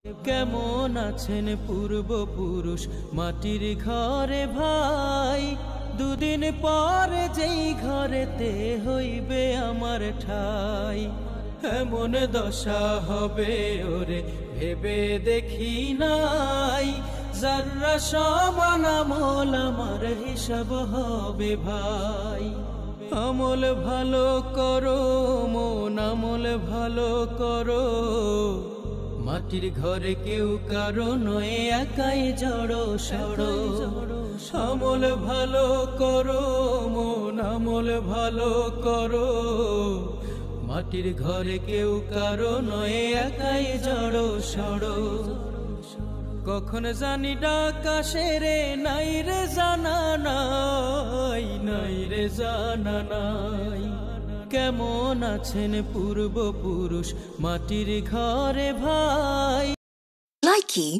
কেমন আছেন পূর্বপুরুষ মাটির ঘরে ভাই, দুদিন পর যেই ঘরেতে হইবে আমার ঠাই। এমন দশা হবে ওরে ভেবে দেখি নাই, যারা সমান আমল আমার হিসাব হবে ভাই। আমল ভালো করো মন আমল ভালো করো, মাটির ঘরে কেউ কারো নয় একাই জড়ো সড়ো। আমল ভালো করো মন আমল ভালো করো, মাটির ঘরে কেউ কারো নয় একাই জড়ো সড়ো। কখন জানি ডাক আসে রে নাই রে জানা নাই, নাই রে জানা নাই। কেমন আছেন পূর্বপুরুষ মাটির ঘরে ভাই। Likey